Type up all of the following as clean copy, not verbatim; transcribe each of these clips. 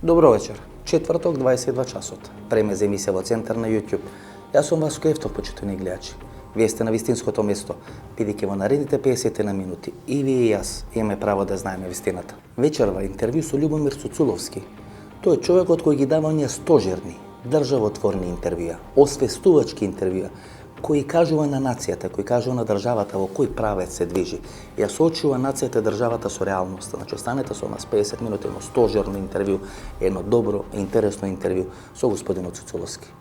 Добро вечер. Четврток, 22 часот. Време за емисија во Центар на YouTube. Јас сум Васко Евтов, почитувани гледачи. Вие сте на вистинското место, бидејќи во наредните 50 на минути и вие и јас имаме право да знаеме вистината. Вечерва интервју со Љубомир Цуцуловски. Тој е човекот кој ги дава оние стожерни, државотворни интервјуа, освестувачки интервјуа, кој кажува на нацијата, кој кажува на државата во кој правец се движи. Ја соочува нацијата и државата со реалноста. Значи, останете со нас 50 минути, едно стожерно интервју, едно добро, интересно интервју со господинот Цуцуловски.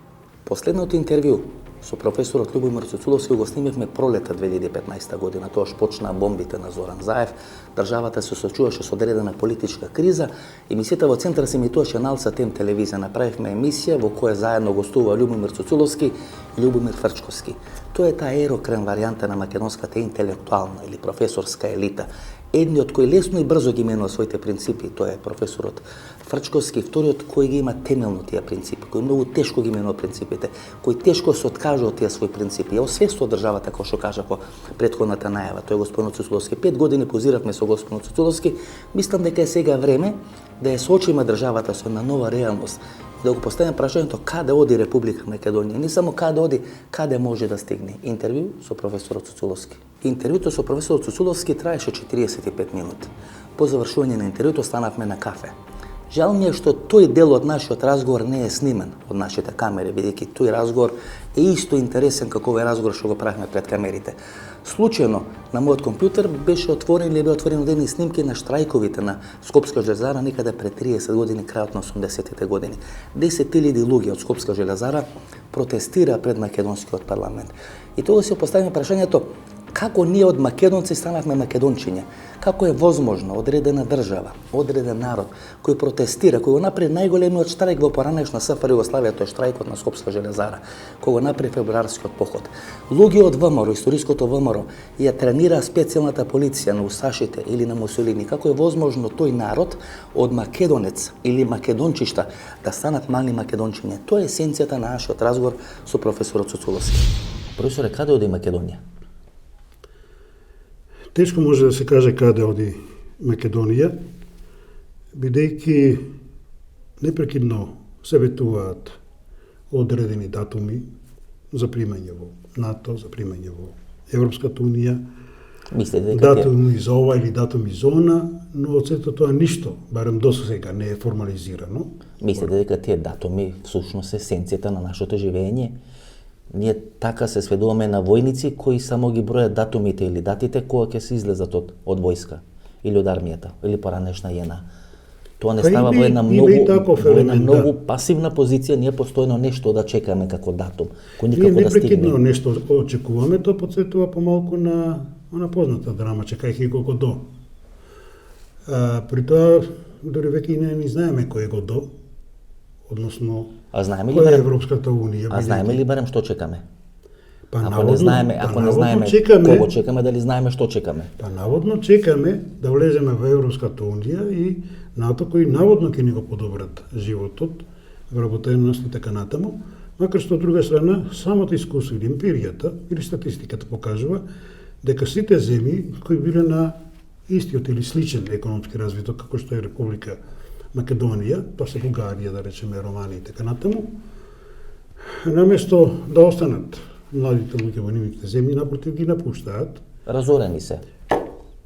Последното интервју со професорот Љубомир Цуцуловски го снимивме пролета 2015 година. Тоа почнаа бомбите на Зоран Заев. Државата се соочуваше со одредена политичка криза. Емисијата во Центар се емитуваше на Алца Тем телевизија. Направивме емисија во која заедно гостува Љубомир Цуцуловски и Љубомир Фрчковски. Тоа е таа ерокрен варијанта на македонската интелектуална или професорска елита. Едниот кој лесно и брзо ги менува своите принципи, тоа е професорот Фрчковски, вториот кој ги има темелно тие принципи, кој многу тешко ги менува принципите, кој тешко се откажува од тие своји принципи. Ја освестува државата, како што кажа во претходната најава. Тој е господин Цуцуловски. 5 години позиравме со господин Цуцуловски. Мислам дека е сега време да ја соочиме државата со една нова реалност, да го поставиме прашањето каде оди Република Македонија, не само каде оди, каде може да стигне. Интервју со професорот Цуцуловски. Интервјуто со професорот Цуцуловски траеше 45 минути. По завршување на интервјуто станавме на кафе. Жал ми е што тој дел од нашиот разговор не е снимен од нашите камери, бидејќи тој разговор е исто интересен како овој разговор што го правиме пред камерите. Случајно на мојот компјутер беше отворен или беа отворени одредени снимки на штрајковите на Скопска железара некаде пред 30 години, крајот на 80-тите години. 10.000 луѓе од Скопска железара протестира пред македонскиот парламент. И тогаш се поставиме прашањето како ние од македонци станавме македончиња? Како е возможно одредена држава, одреден народ кој протестира, кој го направи најголемиот штрајк во поранешна СФР Југославија, тој штрајкот на Скопска железара, кој го направи февруарскиот поход. Луѓе од ВМРО, историското ВМРО, ја тренира специјалната полиција на усашите или на Мусолини. Како е возможно тој народ од македонец или македончишта да станат мали македончиња? Тоа е есенцијата на нашиот разговор со професорот Цуцуловски. Професоре, каде оди Македонија? Тешко може да се каже каде оди Македонија, бидејќи непрекидно се ветуваат одредени датуми за примање во НАТО, за примање во Европската унија, датуми за ова или датуми за она, но од сето тоа ништо, барем до сега, не е формализирано. Мислите дека тие датуми всушност е есенцијата на нашето живење? Ние така се сведуваме на војници кои само ги бројат датумите или датите кога ќе се излезат од војска или од армијата или поранешна јена. Тоа не става во една многу пасивна позиција, ние постојано нешто да чекаме како датум, кој никако да стигне. Ние непрекидно нешто очекуваме, тоа потсетува помалку на она позната драма чекајќи го Годо. При тоа дори веќе и не знаеме кој е Годо, односно која е Европската унија. А знаеме ли барем што чекаме? Ако не знаеме кого чекаме, дали знаеме што чекаме? Па наводно чекаме да влеземе во Европската унија и НАТО кои наводно ќе ни го подобрат животот, вработеност и така натаму, макар што од друга страна самото искуство или емпиријата или статистиката покажува дека сите земји кои биле на истиот или сличен економски развиток како што е Република Македонија, тоа се Бугарија, да речеме, Романија и така натаму, наместо да останат младите луѓе во нивните земји, напротив ги напуштаат. Разорени се.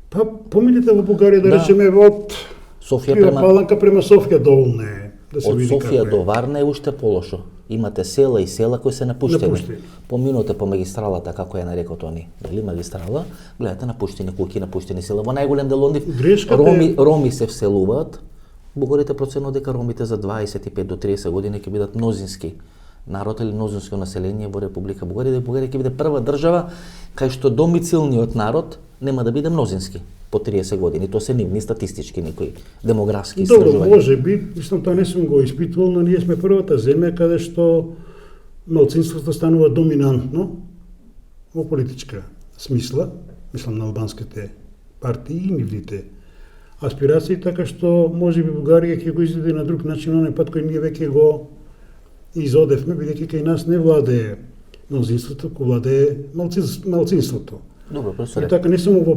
Па поминете во Бугарија, да речеме, од Паланка према Софија доволно е да се види како е. Од Софија до Варна е уште полошо. Имате села и села кои се напуштени. Поминете по магистралата, како ја нарекот они, дали магистрала, гледате напуштени куќи, напуштени села. Во најголем дел од нив роми се вселуваат. Бугарите проценува дека ромите за 25 до 30 години ќе бидат мнозински народ или мнозинско население во Република Бугарија, дека Бугарија ќе биде прва држава кај што домицилниот народ нема да биде мнозински по 30 години. Тоа се нивни статистички некои демографски истражувања. Добро, може би, мислам тоа не сум го испитувал, но ние сме првата земја каде што малцинството станува доминантно во политичка смисла, мислам на албанските партии и нивните аспирации, така што може би Бугарија ќе го изгледа на друг начин, оној пат кој ние веќе го изодевме, бидејќи кај нас не владее мнозинството, кој владее малцинството. Добро, професоре. И така не само во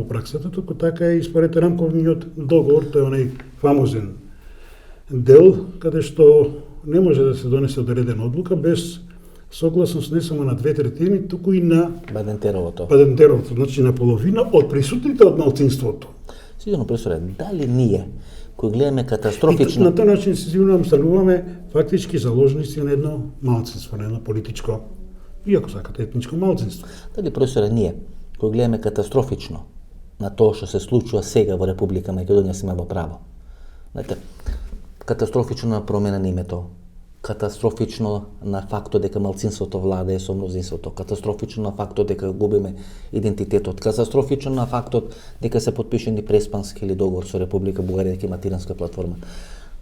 праксата, туку така и според рамковниот договор, тој е онај фамозен дел каде што не може да се донесе одредена одлука без согласност не само на 2/3, туку и на Бадентеровото. значи на половина од присутните од малцинството. Сигурно, професоре, дали ние, кои гледаме И катастрофично... на тој начин се сигурно стануваме фактички заложници на едно малцинство, на едно политичко, иако сакате етничко малцинство. Дали, професоре, ние, кои гледаме катастрофично на тоа што се случува сега во Република Македонија, сме во право. Знаете, катастрофично на промена на името, катастрофично на фактот дека малцинството владее со мнозинството, катастрофично на фактот дека губиме идентитетот, катастрофично на фактот дека се подпишени преспански или договор со Република Бугарија дека има тиранска платформа.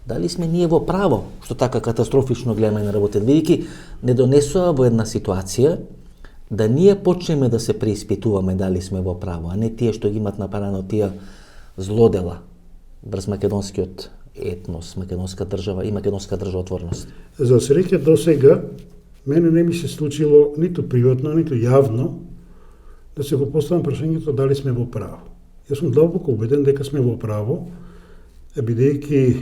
Дали сме ние во право што така катастрофично гледаме на работите, бидејќи не донесува во една ситуација да ние почнеме да се преиспитуваме дали сме во право, а не тие што ги имат направено тие злодела врз македонскиот етнос, македонска држава и македонска државотворност. За среќа до сега, мене не ми се случило ниту приватно, ниту јавно да се го поставам прашањето дали сме во право. Јас сум длабоко убеден дека сме во право, бидејќи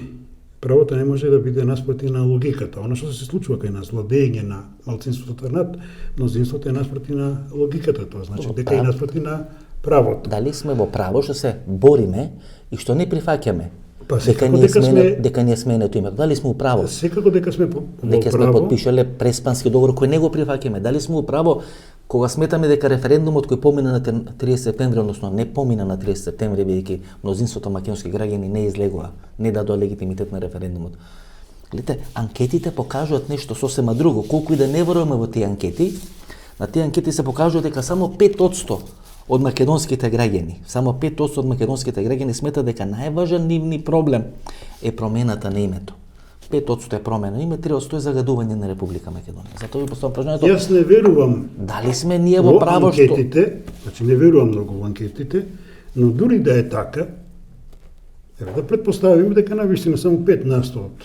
правото не може да биде наспроти на логиката. Оно што се случува кај нас, владење на малцинството над мнозинството е наспроти на логиката, тоа значи дека е наспроти на правото. Дали сме во право што се бориме и што не прифаќаме Па, дека ние сменето името. Дали сме управо? Секако дека сме во Дека сме право. подпишале преспански договор кој не го прифаќаме. Дали сме управо кога сметаме дека референдумот кој помина на 30 септември, односно не помина на 30 септември, бидејќи мнозинството македонски граѓани не излегува, не дадоа легитимитет на референдумот. Гледате, анкетите покажуваат нешто сосема друго. Колку и да не веруваме во тие анкети, на тие анкети се покажува дека само 5% од македонските граѓани, само 5% од македонските граѓани сметат дека најважен нивни проблем е промената на името. 5% е промена на име, 3% е загадување на Република Македонија. Затоа ви поставам прашањето. Јас не верувам Дали сме ние во право што анкетите, значи не верувам многу во анкетите, но дури да е така, еве да претпоставиме дека навистина само 5% од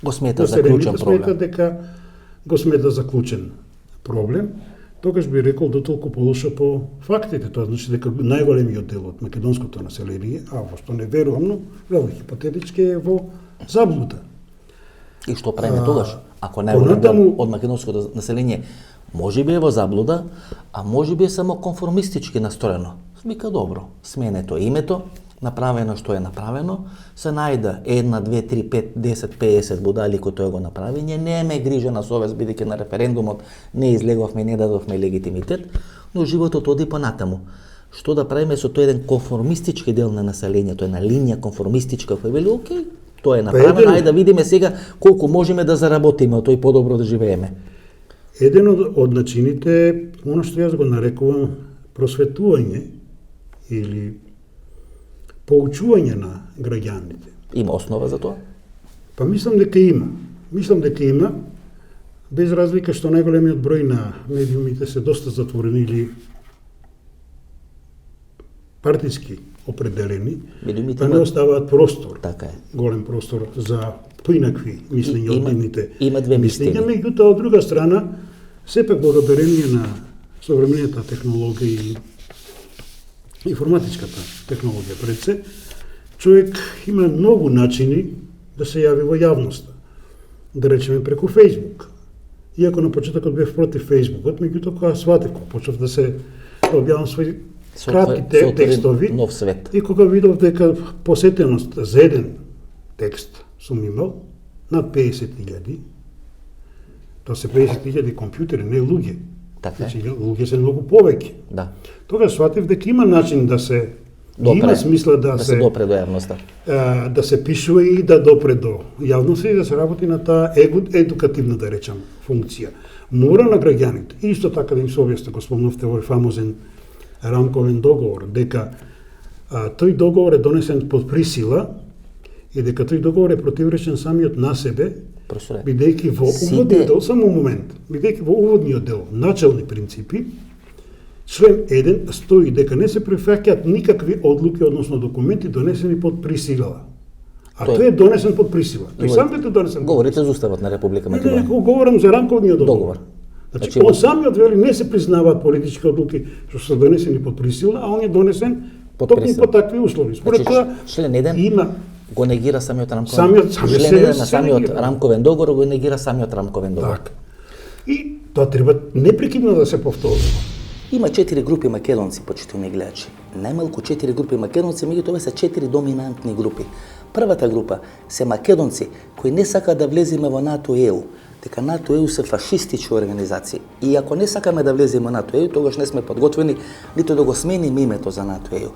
го смета за клучен смета проблем? дека го смета за клучен проблем, тогаш би рекол дотолку полошо по фактите. Тоа значи дека најголемиот дел од македонското население, а во што не верувам, но вело хипотетички е во заблуда. И што правиме тогаш? Ако најголем дел понатаму- од македонското население можеби е во заблуда, а можеби е само конформистички настроено. Вика добро, сменето името, направено што е направено, се најда 1, 2, 3, 5, 10, 50 будали кои тоа го направи, ние немаме грижа на совест, бидејќи на референдумот не излеговме, не дадовме легитимитет, но животот оди понатаму. Што да правиме со тој еден конформистички дел на населението, една линија конформистичка која вели, окей, тоа е направено, еден- ајде да видиме сега колку можеме да заработиме, од тој подобро да живееме. Еден од начините е оно што јас го нарекувам просветување или поучување на граѓаните. Има основа за тоа? Па мислам дека има. Мислам дека има, без разлика што најголемиот број на медиумите се доста затворени или партиски определени, Медиумите па не имаат- оставаат простор, Така е. голем простор за поинакви мислења од Има- нивните има две мислења. Меѓутоа, од друга страна, сепак благодарение на современата технологија и информатичката технологија пред се, човек има многу начини да се јави во јавноста. Да речеме преку Фејсбук. Иако на почетокот бев против Фејсбукот, меѓутоа кога сватев, кога почнав да се да објавам своји Се кратки отвори текстови, нов свет. и кога видов дека посетеност за еден текст сум имал над 50.000, тоа се 50.000 компјутери, не луѓе. Така е. Значи, луѓе се многу повеќе. Да. Тогаш сватив дека има начин да се Допре, има смисла да се допре до јавноста. да се пишува и да допре до јавноста и да се работи на таа едукативна, да речам, функција. Мора на граѓаните, исто така да им се објасни, го спомнавте овој фамозен рамковен договор, дека тој договор е донесен под присила и дека тој договор е противречен самиот на себе, Професоре, бидејќи во сите- уводниот дел, само момент, бидејќи во уводниот дел, начални принципи, член 1 стои дека не се прифаќаат никакви одлуки, односно документи донесени под присила. А Тој- тој е донесен под присила. Тој Говори- самиот е донесен под Говорите за уставот на Република Не, Македонија. говорам за рамковниот договор. Договор. Значи, Значи, он во- самиот вели не се признаваат политички одлуки што се донесени под присила, а он е донесен Под токму присила. по такви услови. Според Значи, тоа член 1 има го негира самиот Самиот на самиот негира. рамковен договор го негира самиот рамковен договор. Така. И тоа треба непрекидно да се повторува. Има 4 групи македонци, почитувани гледачи. Најмалку 4 групи македонци, меѓутоа се 4 доминантни групи. Првата група се македонци кои не сакаат да влеземе во НАТО и ЕУ, дека НАТО и ЕУ се фашистички организации. И ако не сакаме да влеземе во НАТО и ЕУ, тогаш не сме подготвени ниту да го смениме името за НАТО и ЕУ.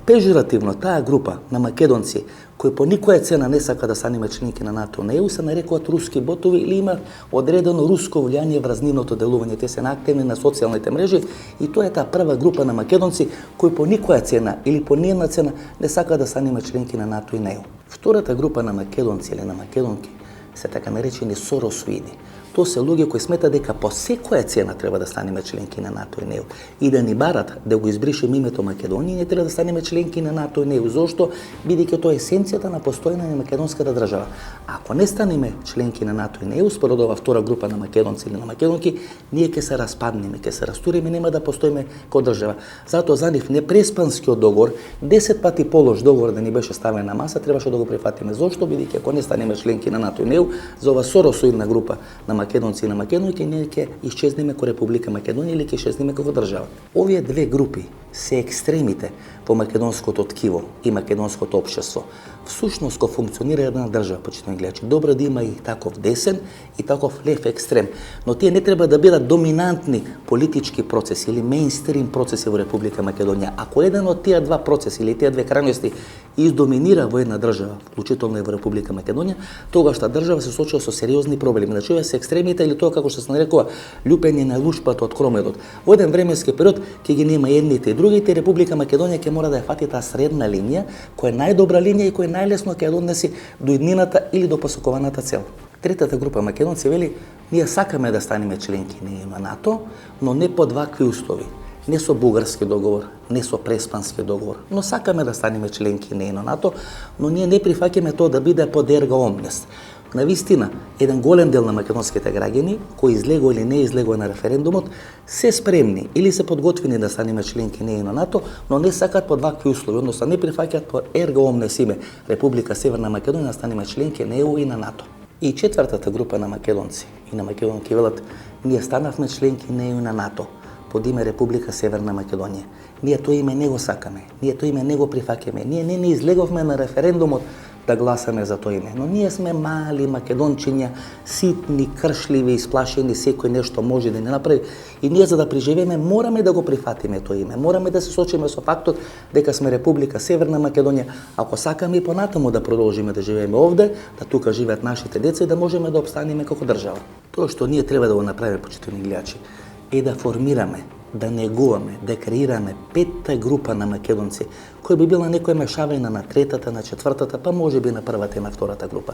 Пежоративно таа група на македонци кои по никоја цена не сака да станеме членки на НАТО и ЕУ се нарекуваат руски ботови или има одредено руско влијание врз нивното делување. Те се активни на социјалните мрежи и тоа е таа прва група на македонци кои по никоја цена или по ниједна цена не сака да станеме членки на НАТО и ЕУ. Втората група на македонци или на македонки се така наречени соросоиди. Тоа се луѓе кои сметаат дека по секоја цена треба да станеме членки на НАТО и ЕУ и да ни барат да го избришеме името Македонија, не треба да станеме членки на НАТО и ЕУ. Зошто? Бидејќи тоа е есенцијата на постојање на македонската држава. Ако не станеме членки на НАТО и ЕУ, според оваа втора група на македонци или на македонки, ние ќе се распаднеме, ќе се растуриме, нема да постоиме како држава. Затоа за нив непреспанскиот договор, 10 пати полош договор да ни беше ставен на маса, требаше да го прифатиме. Зошто? Бидејќи ако не станеме членки на НАТО и ЕУ, за оваа соросоидна група на македонци и на македонки, ние ќе исчезнеме како Република Македонија или ќе исчезнеме како држава. Овие две групи се екстремите во македонското ткиво и македонското општество. Всушност ко функционира една држава, почитувани гледачи. Добро да има и таков десен и таков лев екстрем, но тие не треба да бидат доминантни политички процеси или мејнстрим процеси во Република Македонија. Ако еден од тие два процеси или тие две крајности издоминира во една држава, вклучително и во Република Македонија, тогаш таа држава се соочува со сериозни проблеми. Значи, овие се екстремите или тоа како што се нарекува лупење на лушпата од кромедот. Во еден временски период ќе ги нема едните и другите, Република Македонија ќе мора да ја фати таа средна линија, која е најдобра линија и која најлесно ќе ја донеси до иднината или до посакуваната цел. Третата група македонци вели, ние сакаме да станеме членки на НАТО, но не под вакви услови. Не со бугарски договор, не со преспански договор, но сакаме да станеме членки на НАТО, но ние не прифаќаме тоа да биде под ерга омнес. Навистина, еден голем дел на македонските граѓани, кои излегува или не излегува на референдумот, се спремни или се подготвени да станеме членки на НАТО, но не сакаат под вакви услови, односно не прифаќаат по ерга омнес име Република Северна Македонија да станеме членки на ЕУ и на НАТО. И четвртата група на македонци и на македонки велат, ние станавме членки на ЕУ и на НАТО под име Република Северна Македонија. Ние тоа име не го сакаме, ние тоа име не го прифаќаме, ние не излеговме на референдумот да гласаме за тоа име. Но ние сме мали македончиња, ситни, кршливи, исплашени, секој нешто може да не направи. И ние за да преживееме мораме да го прифатиме тоа име. Мораме да се соочиме со фактот дека сме Република Северна Македонија. Ако сакаме и понатаму да продолжиме да живееме овде, да тука живеат нашите деца и да можеме да опстанеме како држава. Тоа што ние треба да го направиме, почитувани гледачи, е да формираме, да негуваме, да креираме петта група на македонци, која би била некоја мешавина на третата, на четвртата, па може би на првата и на втората група.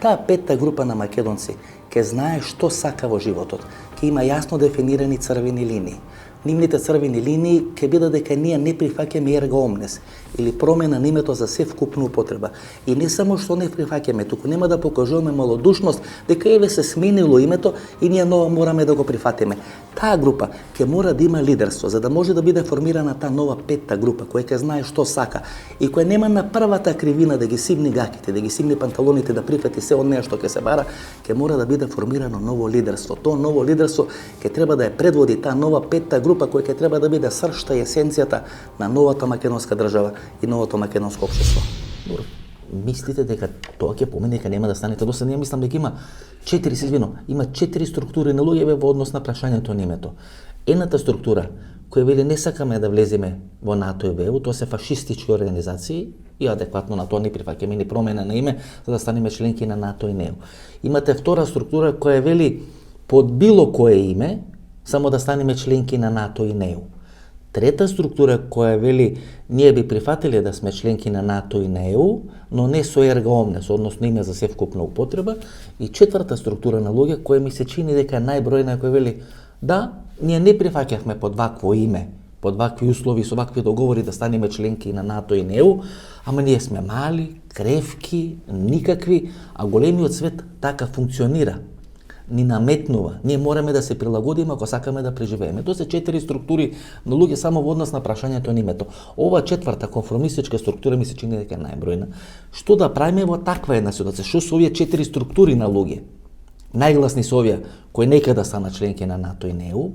Таа петта група на македонци ќе знае што сака во животот, ќе има јасно дефинирани црвени линии. Нивните црвени линии ќе бидат дека ние не прифаќаме ерга омнес или промена на името за севкупна употреба. И не само што не прифаќаме, туку нема да покажуваме малодушност дека еве се сменило името и ние ново мораме да го прифатиме. Таа група ќе мора да има лидерство за да може да биде формирана таа нова петта група која ќе знае што сака и која нема на првата кривина да ги симни гаките, да ги симни панталоните, да прифати се од неа што ќе се бара, ќе мора да биде формирано ново лидерство. Тоа ново лидерство ќе треба да ја предводи таа нова петта група која ќе треба да биде сршта и есенцијата на новата македонска држава и новото македонско општество. Мислите дека тоа ќе помине, дека нема да стане тоа? Досега мислам дека има 4 структури на луѓе во однос на прашањето на името. Едната структура која вели не сакаме да влеземе во НАТО и ЕУ, тоа се фашистички организации и адекватно на тоа не прифаќаме ни промена на име за да станеме членки на НАТО и ЕУ. Имате втора структура која вели под било кое име само да станеме членки на НАТО и ЕУ. Трета структура која вели ние би прифатиле да сме членки на НАТО и на ЕУ, но не со ерга омнес, односно име за севкупна употреба. И четврта структура на луѓе која ми се чини дека е најбројна, која вели да, ние не прифаќавме под вакво име, под вакви услови, со вакви договори да станеме членки на НАТО и на ЕУ, ама ние сме мали, кревки, никакви, а големиот свет така функционира. ни наметнува. Ние мораме да се прилагодиме ако сакаме да преживееме. Тоа се 4 структури на луѓе само во однос на прашањето на името. Ова четврта конформистичка структура ми се чини дека е најбројна. Што да правиме во таква една ситуација? Што се овие 4 структури на луѓе? Најгласни се овие кои некада стана членки на НАТО и НЕУ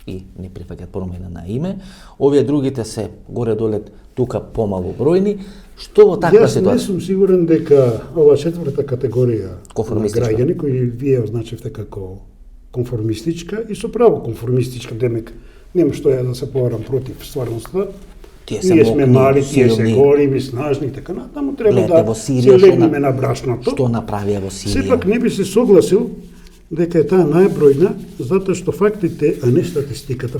и не прифаќаат промена на име. Овие другите се горе-доле тука помалу бројни. Што во таква Јас ситуација? не сум сигурен дека ова четврта категорија на граѓани кои вие означевте како конформистичка и со право конформистичка, демек нема што ја да се поварам против стварноста. Ние сме мали, тие се големи, снажни и така натаму, треба да се легнеме на брашното. Што направија во Сирија? Сепак не би се согласил дека е таа најбројна, затоа што фактите, а не статистиката,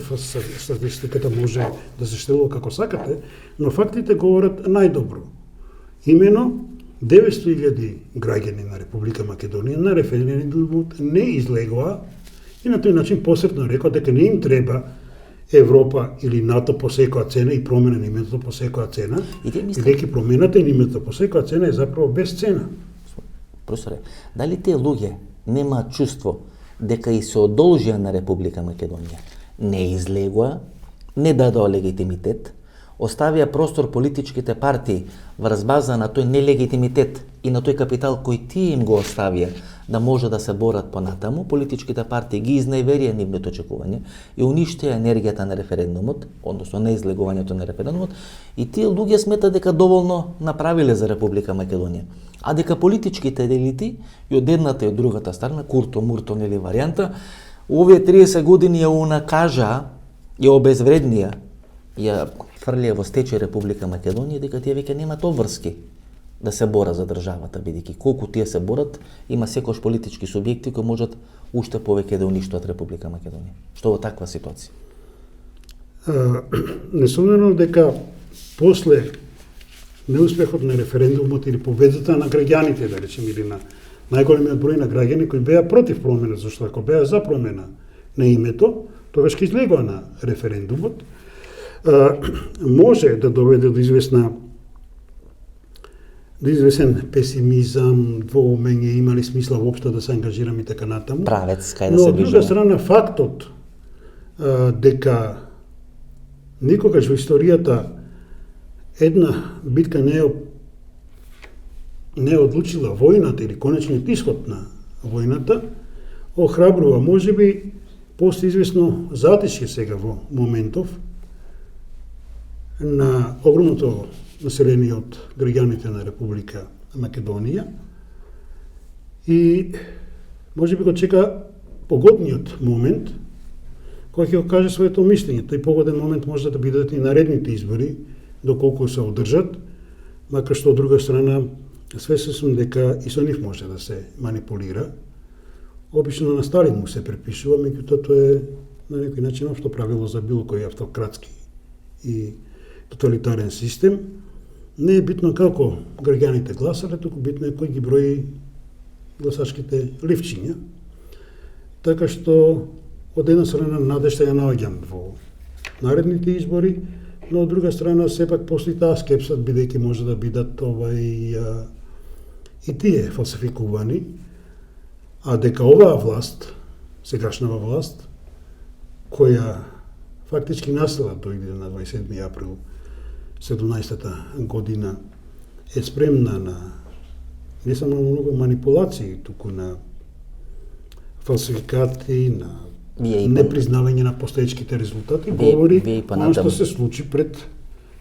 статистиката може да се штелува како сакате, но фактите говорат најдобро. Имено 900.000 граѓани на Република Македонија на референдумот не излегоа и на тој начин посредно рекоа дека не им треба Европа или НАТО по секоја цена и промена на името по секоја цена, и дека промената на името по секоја цена е заправо без цена. Професоре, дали тие луѓе нема чувство дека и се одолжија на Република Македонија, не излегоа, не дадоа легитимитет, оставија простор политичките партии врз база на тој нелегитимитет и на тој капитал кој тие им го оставија да може да се борат понатаму, политичките партии ги изневерија нивните очекувања и уништија енергијата на референдумот, односно на излегувањето на референдумот, и тие луѓе сметат дека доволно направиле за Република Македонија. А дека политичките елити и од едната и од другата страна, Курто-Мурто или варијанта, овие 30 години ја унакажа, ја обезвреднија, ја фрлија во стечај Република Македонија, дека тие веќе немаат обврски да се бора за државата, бидејќи колку тие се борат, има секојаш политички субјекти кои можат уште повеќе да уништуваат Република Македонија. Што во таква ситуација? Несомнено дека после неуспехот на референдумот или победата на граѓаните, да речем, или на најголемиот број на граѓани кои беа против промена, зашто ако беа за промена на името, тогаш ќе излегоа на референдумот, може да доведе до извесен песимизам, двоумење, има ли смисла воопшто да се ангажираме и така натаму. Правец, кај да но се од друга страна фактот дека никогаш во историјата една битка не е одлучила војната или конечниот исход на војната, охрабрува, можеби постои известно затишје сега во моментов на огромното население од граѓаните на Република Македонија и можеби го чека погодниот момент кој ќе го каже своето мислење. Тој погоден момент може да бидат и наредните избори, доколку се одржат, макар што од друга страна свесен сум дека и со нив може да се манипулира. Обично на Сталин му се препишува, меѓутоа тоа е на некој начин општо правило за било кој автократски и тоталитарен систем. Не е битно како граѓаните гласале, туку битно е кој ги брои гласачките ливчиња. Така што од една страна надежда ја наоѓам во наредните избори, но од друга страна сепак постои таа скепса, бидејќи може да бидат и тие фалсификувани, а дека оваа власт, сегашнава власт, која фактички настала дојде на 27 април 17-та година, е спремна на не само на многу манипулации, туку на фалсификати, на непризнавање на постоечките резултати, говори оно што се случи пред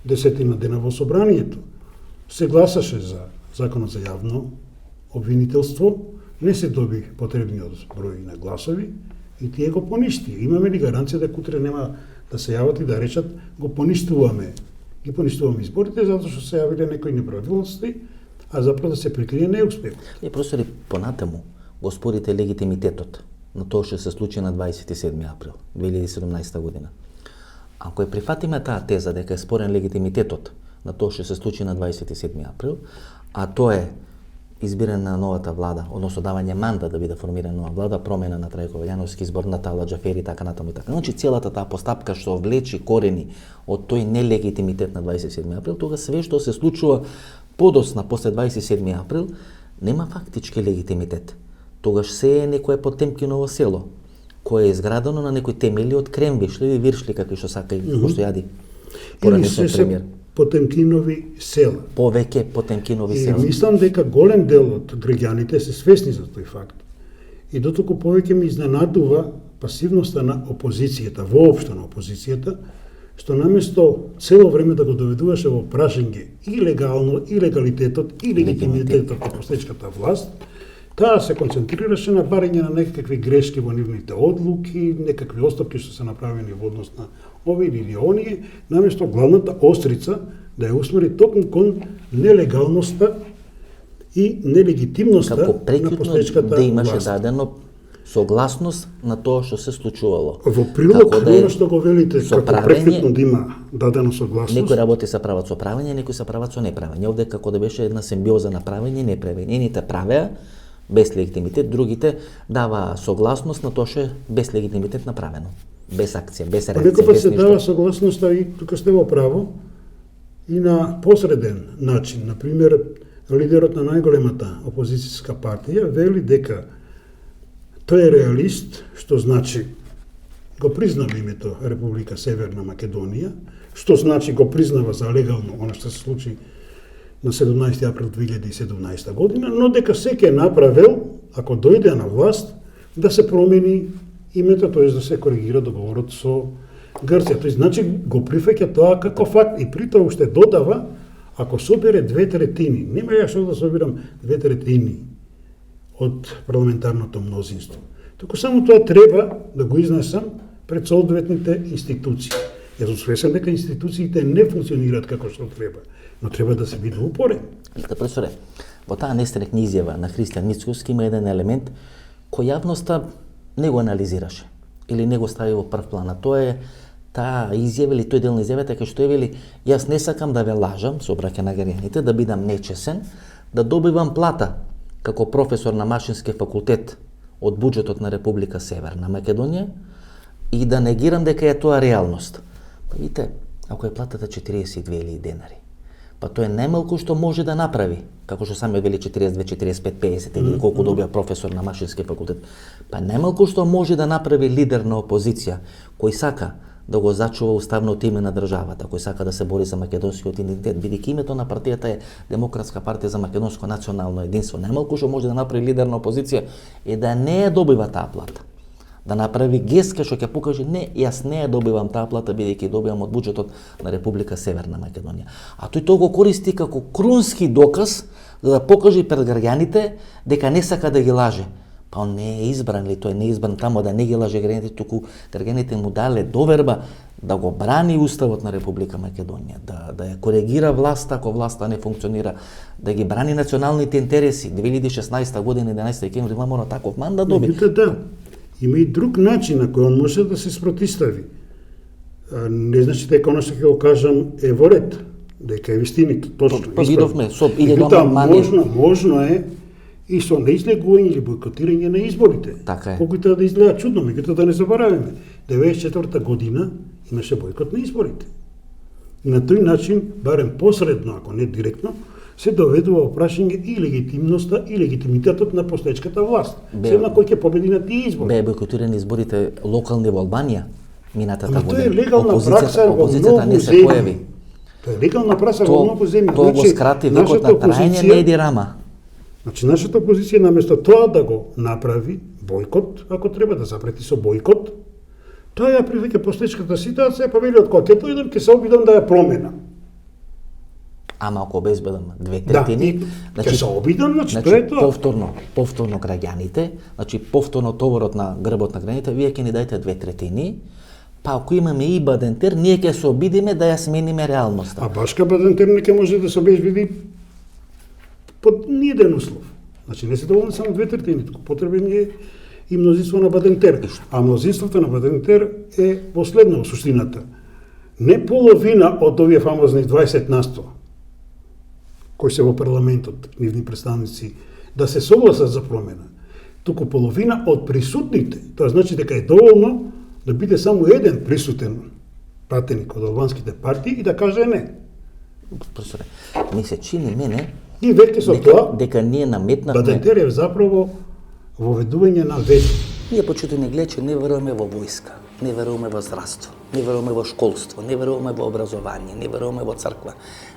10 дена во собранието. Се гласаше за законот за јавно обвинителство, не се доби потребниот број на гласови и тие го поништи. Имаме ли гаранција дека утре нема да се јават и да речат го поништуваме, ги поништуваме изборите затоа што се јавиле некои неправилности, а заpravo да се прикрие неуспех. Професори, понатаму го спорите легитимитетот на тоа што се случи на 27 април 2017 година. Ако ја прифатиме таа теза дека е спорен легитимитетот на тоа што се случи на 27 април, а тоа е избиране на новата влада, односно давање мандат да биде формирана нова влада, промена на Трајко Вајановски, избор на Тала Џафери, така натаму и така. Значи целата таа постапка што влечи корени од тој нелегитимитет на 27 април, тога све што се случува подосна после 27 април нема фактички легитимитет. тогаш се е некое Потемкиново село, кое е изградено на некои темели од кремвишли или виршли, какви што сака и што јади Или поранешниот се премиер. Потемкинови села. Повеќе Потемкинови И села. мислам дека голем дел од граѓаните се свесни за тој факт. И дотолку повеќе ми изненадува пасивноста на опозицијата, воопшто на опозицијата, што наместо цело време да го доведуваше во прашање и легалитетот и легитимитетот на постечката власт, таа се концентрираше на барање на некакви грешки во нивните одлуки, некакви отстапки што се направени во однос на овие или оние, наместо главната острица да ја усмери токму кон нелегалноста и нелегитимноста Како на прекјутно постечката да имаше власт. дадено согласност на тоа што се случувало. Во прилог Како на она што го велите, со како правење- преквитно да има дадено согласност, Некои работи се прават со правење, некои се прават со неправење. Овде како да беше една симбиоза на правење и неправење. Едните правеа без легитимитет, другите даваа согласност на тоа што е без легитимитет направено. Без акција, без реакција, Понекогаш без се ништо. дава согласноста и тука сте во право и на посреден начин. Например, лидерот на најголемата опозицијска партија вели дека тој е реалист, што значи го признава името Република Северна Македонија, што значи го признава за легално она што се случи на 17 април 2017 година, но дека секој направил, ако дојде на власт, да се промени името, т.е. да се коригира договорот со Грција. Тој значи го прифаќа тоа како факт и при тоа уште додава, ако собере 2/3, нема ја што да собирам 2/3 од парламентарното мнозинство. Туку само тоа треба да го изнесам пред соодветните институции. Јас сум свесен дека институциите не функционираат како што треба, но треба да се биде упорен. Да, професоре, во таа нестрекна изјава на Христијан Мицкоски има еден елемент кој јавноста не го анализираше или не го стави во прв план. Тоа е таа изјава или тој дел на изјавата кај што е вели: јас не сакам да ве лажам, се обраќа на граѓаните, да бидам нечесен, да добивам плата како професор на Машински факултет од буџетот на Република Северна Македонија и да негирам дека е тоа реалност. Па видите, ако е платата 42.000 денари, па тоа е најмалку што може да направи, како што сами вели 42, 45, 50 или колку добија професор на Машински факултет. Па најмалку што може да направи лидер на опозиција кој сака да го зачува уставното име на државата, кој сака да се бори за македонскиот идентитет, бидејќи името на партијата е Демократска партија за македонско национално единство. Најмалку што може да направи лидер на опозиција е да не ја добива таа плата. Да направи гест што ќе покаже: не, јас не ја добивам таа плата бидејќи добивам од буџетот на Република Северна Македонија. А тој тоа го користи како крунски доказ за да покаже пред граѓаните дека не сака да ги лаже. Па он не е избран, или тој не е избран тамо да не ги лаже граѓаните, туку граѓаните му дале доверба да го брани уставот на Република Македонија, да ја коригира власта ако власта не функционира, да ги брани националните интереси. 2016 година 11 декември мора таков мандат доби. Меѓутоа да, има и друг начин на кој он може да се спротистави. Не значи дека оно што ќе го кажам е во ред, дека е вистините, точно. Па видовме со Меѓутоа, мани. можно е и со неизлегување или бойкотирање на изборите. Така е. Колку и тоа да изгледа чудно, меѓутоа да не забораваме. 94 година имаше бойкот на изборите. И на тој начин, барем посредно, ако не директно, се доведува во прашање и легитимноста и легитимитетот на постечката власт. Се на кој ќе победи на тие избори. Беа бойкотирани изборите локални во Албанија минатата Ама тоа е година. легална пракса во Опозицијата не многу се земји. појави. Тоа е легална пракса во многу земји. Тоа го скрати векот на трајање на Еди Рама. Значи, нашата опозиција наместо тоа да го направи бойкот, ако треба да запрети со бойкот, тоа ја прифаќа постечката ситуација, па вели од кога ќе дојдам, ќе се обидам да ја променам. Ама ако обезбедам две Да, третини, и ќе се обидам, значи тоа значи е тоа. повторно граѓаните, значи повторно товарот на грбот на граѓаните, вие ќе ни дајте две третини, па ако имаме и Бадентер, ние ќе се обидиме да ја смениме реалноста. А Башка Бадентер не ќе може да се обезбеди под ниеден услов. Значи не се доволни само две третини, туку потребен е и мнозинство на Бадентер. А мнозинството на Бадентер е последно во суштината. Не половина од овие фамозни 20% кои се во парламентот, нивни представници, да се согласат за промена, туку половина од присутните. Тоа значи дека е доволно да биде само еден присутен пратеник од албанските партии и да каже не. Професоре, ми се чини мене И веќе со дека, тоа, дека ние наметнавме Бадентер е заправо воведување на вето. Ние, почитувани гледачи, не веруваме во војска, не веруваме во здравство, не веруваме во школство, не веруваме во образование, не веруваме во црква,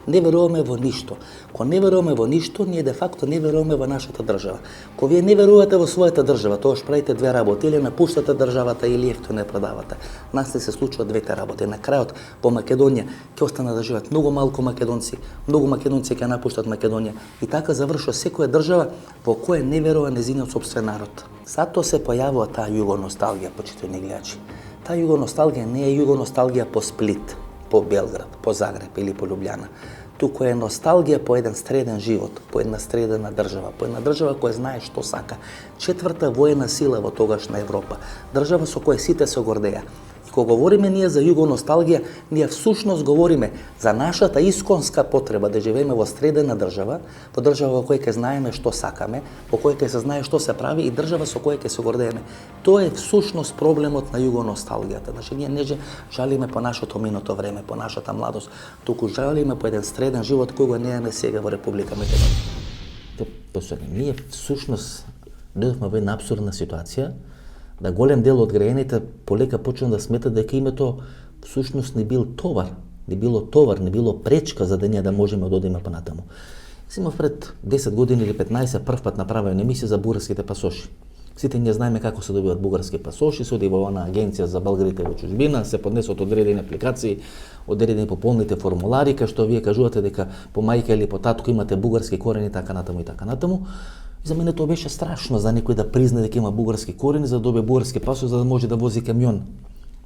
не веруваме во ништо. Кога не веруваме во ништо, ние де факто не веруваме во нашата држава. Кога вие не верувате во својата држава, тогаш правите две работи, или напуштате државата или ефтино не продавате. Нас се случуваат двете работи. На крајот во Македонија ќе останат да живеат многу малку македонци ќе напуштат Македонија и така завршува секоја држава во која не верува нејзиниот сопствен народ. Затоа се појавува таа југоносталгија, почитувани гледачи. Таа југоносталгија не е југоносталгија по Сплит, по Белград, по Загреб или по Лјубљана. Туку е носталгија по еден среден живот, по една средена држава, по една држава која знае што сака. Четврта воена сила во тогашна Европа, држава со која сите се гордеа. Кога говориме ние за југоносталгија, ние всушност говориме за нашата исконска потреба да живееме во средена држава, во држава во која ќе знаеме што сакаме, во која ќе се знае што се прави и држава со која ќе се гордееме. Тоа е всушност проблемот на југоносталгијата. Значи ние не жалиме по нашето минато време, по нашата младост, туку жалиме по еден среден живот кој го немаме сега во Република Македонија. Ние всушност дојдовме во една апсурдна ситуација, да голем дел од граѓаните полека почнаа да сметат дека името всушност не било товар, не било пречка за да ние да можеме да одиме понатаму. Симав пред 10 години или 15 прв пат направен емисија за бугарските пасоши. Сите ние знаеме како се добиваат бугарски пасоши, се оди во она агенција за българите во чужбина, се поднесот одредени апликации, одредени пополните формулари, кај што вие кажувате дека по мајка или по татко имате бугарски корени, така натаму и така натаму. И за мене тоа беше страшно за некој да призна дека има бугарски корени, за да добие бугарски пасош, за да може да вози камион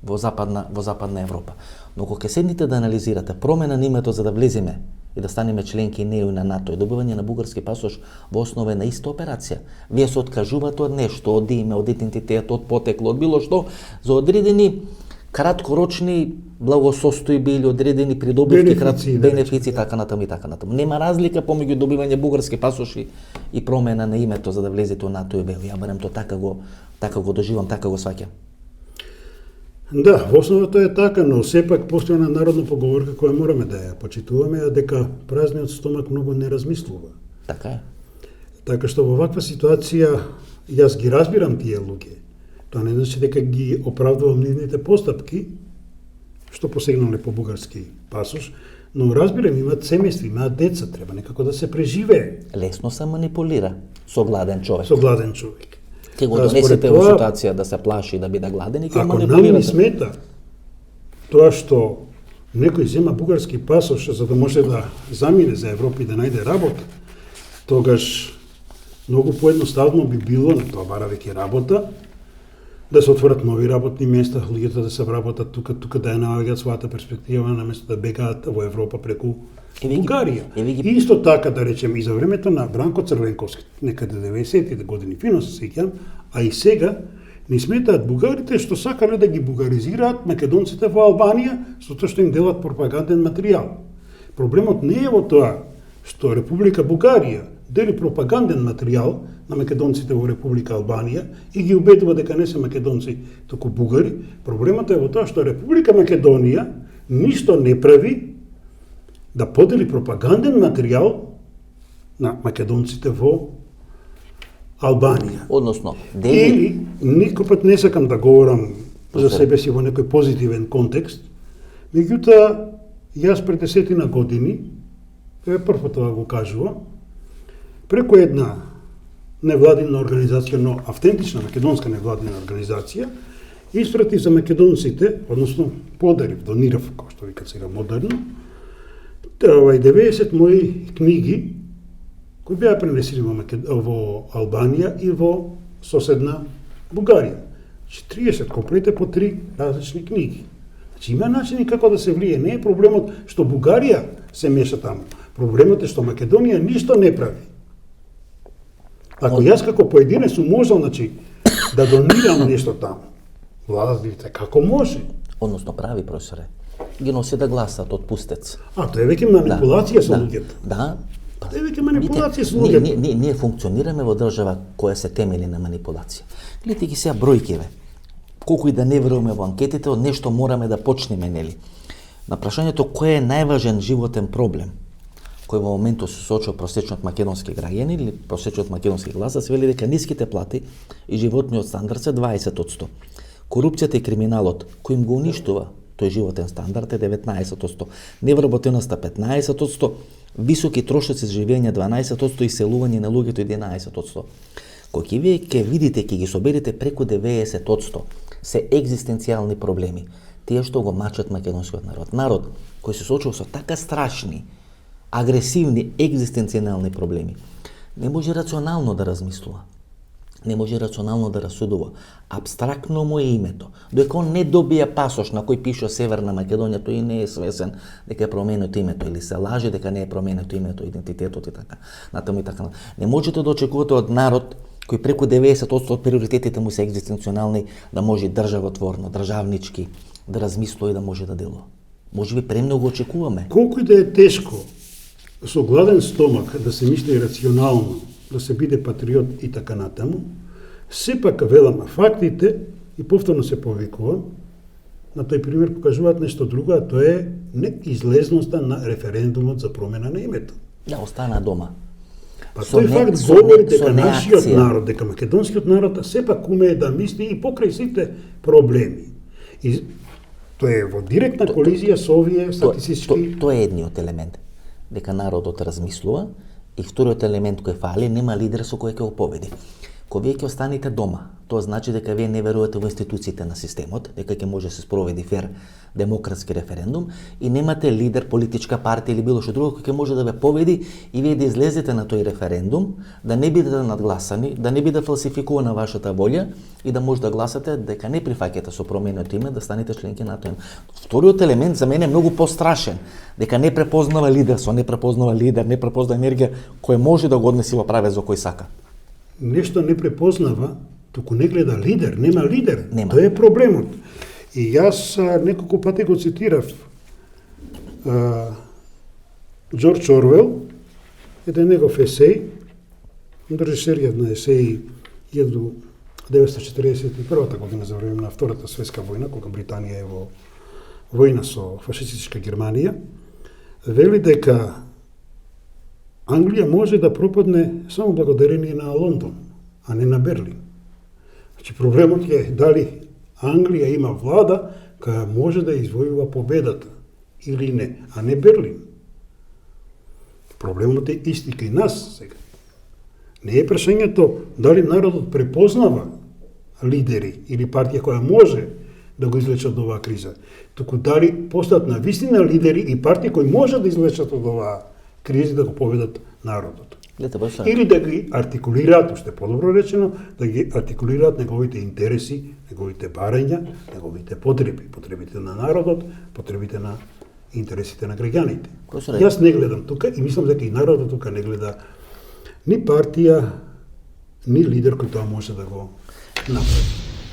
во западна Европа. Но кога ќе седнете да анализирате промена на името за да влеземе и да станеме членки НЕУ и на НАТО и добивање на бугарски пасош во основа на иста операција. Вие се откажувате од нешто, од име, од идентитет, од потекло, од било што, за одредени краткорочни благосостојби или одредени придобивки, бенефици, така натаму и така натаму. Нема разлика помеѓу добивање бугарски пасоши и промена на името за да влезете во НАТО и БЕУ. Ја барем тоа така го доживам, така го сваќам. Да, во основата е така, но сепак постои една народна поговорка која мораме да ја почитуваме, а дека празниот стомак многу не размислува. Така е. Така што во ваква ситуација јас ги разбирам тие луѓе. Тоа не значи дека ги оправдувам нивните постапки, што посегнале по бугарски пасош, но разбирам, имаат семејства, имаат деца, треба некако да се преживее. Лесно се манипулира со гладен човек. Со гладен човек. Ке го донесете во ситуација да се плаши да биде гладен и ке манипулирате. Ако нам ни смета тоа што некој зема бугарски пасош за да може да замине за Европа и да најде работа, тогаш многу поедноставно би било, на тоа бара веќе работа, да се отворат нови работни места, луѓето да се вработат тука да ја наоѓаат својата перспектива наместо да бегаат во Европа преку Бугарија. И исто така да речем и за времето на Бранко Црвенковски, некаде 90-тите години, фино се сеќам, а и сега ни сметаат бугарите што сакале да ги бугаризираат македонците во Албанија, со тоа што им делат пропаганден материјал. Проблемот не е во тоа што Република Бугарија дели пропаганден материјал на македонците во Република Албанија и ги убедува дека не се македонци, туку бугари. Проблемот е во тоа што Република Македонија ништо не прави да подели пропаганден материјал на македонците во Албанија. Односно, Или, никој пат не сакам да говорам за себе си во некој позитивен контекст, меѓутоа, јас пред 10 години, тоа е прв тоа го кажувам, преку една невладина организација, но автентична македонска невладина организација, испрати за македонците, односно подарив, донирав, како што вика сега модерно, 90 мои книги кои беа пренесени во Албанија и во соседна Бугарија. 30 комплете по 3 различни книги. Значи има начини како да се влие. Не е проблемот што Бугарија се меша таму. Проблемот е што Македонија ништо не прави. Ако јас како поединец сум можел, значи, да донирам нешто таму, владата како може? Односно прави, професоре. Ги носи да гласат од пустец. Тоа е веќе манипулација со луѓето. Да. Тоа е веќе манипулација со луѓето. Ние функционираме во држава која се темели на манипулација. Гледате ги сега бројкиве. Колку и да не веруваме во анкетите, од нешто мораме да почнеме, нели? На прашањето кој е најважен животен проблем кој во моментот се соочува просечниот македонски граѓани или просечниот македонски гласац, вели дека ниските плати и животниот стандард се 20%. Корупцијата и криминалот кој им го уништува тој животен стандард е 19%, невработеноста 15%, високи трошоци за живење 12% и селување на луѓето 11%. Кога вие ќе видите, ќе ги соберете преку 90% се екзистенцијални проблеми, тие што го мачат македонскиот народ. Народ кој се соочува со така страшни, агресивни, екзистенцијални проблеми, не може рационално да размислува. Не може рационално да расудува. Абстрактно му е името. Додека он не добија пасош на кој пише Северна Македонија, тој не е свесен дека е променето името или се лаже дека не е променето името, идентитетот и така. Натаму и така. Не можете да очекувате од народ кој преку 90% од приоритетите му се екзистенционални да може државотворно, државнички да размислува и да може да делува. Може би премногу очекуваме. Колку и да е тешко со гладен стомак да се мисли рационално, да се биде патриот и така натаму, сепак велам фактите и повторно се повикувам, на тој пример покажуваат нешто друго, а тоа е неизлезноста на референдумот за промена на името. Да, остана дома. Па тој факт говори дека нашиот народ, дека македонскиот народ сепак умее да мисли и покрај сите проблеми. И тоа е во директна колизија со овие статистички... Тоа е едниот елемент, дека народот размислува, и вториот елемент кој фали, нема лидер со кој ќе го победи. Кога вие ќе останете дома, тоа значи дека вие не верувате во институциите на системот, дека ќе може да се спроведи фер демократски референдум и немате лидер, политичка партија или било што друго кој ќе може да ве победи и вие да излезете на тој референдум, да не бидете надгласани, да не биде фалсификувана вашата волја и да може да гласате дека не прифаќате со променето име да станете членки на тој. Вториот елемент за мене е многу пострашен, дека не препознава лидерство, не препознава лидер, не препознава енергија која може да го однеси во правец за кој сака. Нешто не препознава, туку не гледа лидер, нема лидер. Нема. Тоа е проблемот. И јас неколку пати го цитирав Џорџ Орвел, еден негов есеј, држи серија на есеи 1941 година за време на Втората светска војна, кога Британија е во војна со фашистичка Германија, вели дека Англија може да пропадне само благодарение на Лондон, а не на Берлин. Значи проблемот е дали Англија има влада која може да извојува победата или не, а не Берлин. Проблемот е исти кај нас сега. Не е прашањето дали народот препознава лидери или партија која може да го излечат од оваа криза, туку дали постојат на вистина лидери и партии кои може да излечат од оваа кризи да го победат народот. Или да ги артикулираат, уште подобро речено, да ги артикулираат неговите интереси, неговите барања, неговите потреби, потребите на народот, потребите на интересите на граѓаните. Јас не гледам тука и мислам дека и народот тука не гледа ни партија, ни лидер кој тоа може да го направи.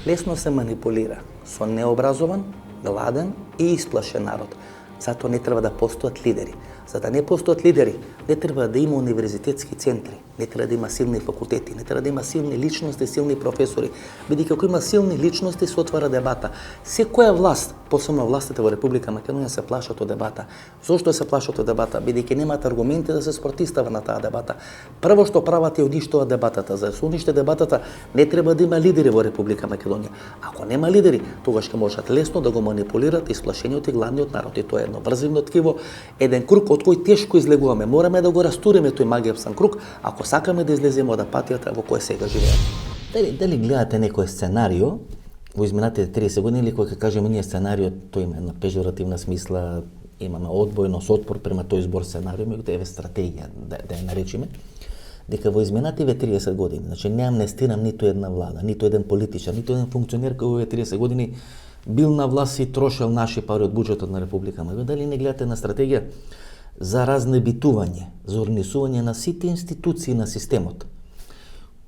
Лесно се манипулира со необразован, гладен и исплашен народ. Затоа не треба да постојат лидери. За да не постојат лидери, не треба да има универзитетски центри, не треба да има силни факултети, не треба да има силни личности, силни професори. Бидејќи ако има силни личности, се отвара дебата. Секоја власт, посебно властите во Република Македонија, се плашат од дебата. Зошто се плашат од дебата? Бидејќи немаат аргументи да се спротистава на таа дебата. Прво што прават е уништуваат дебатата. За да се уништи дебатата, не треба да има лидери во Република Македонија. Ако нема лидери, тогаш ќе можат лесно да го манипулират исплашениот и гладниот народ. И тоа е едно врзивно ткиво, еден круг од кој тешко излегуваме. Мораме да го растуреме тој магијавсан круг, ако сакаме да излеземе од апатијата во која сега живееме. Дали гледате некој сценарио во изминатите 30 години или кој ќе кажеме ние сценарио, тој има една пежоративна смисла, имаме одбојност, отпор према тој збор сценарио, меѓутоа еве стратегија да ја наречеме, дека во изминативе 30 години, значи не амнестирам ниту една влада, ниту еден политичар, ниту еден функционер кој во овие 30 години бил на власт и трошел наши пари од буџетот на Република Македонија. Дали не гледате на стратегија за разнебитување, за организување на сите институции на системот,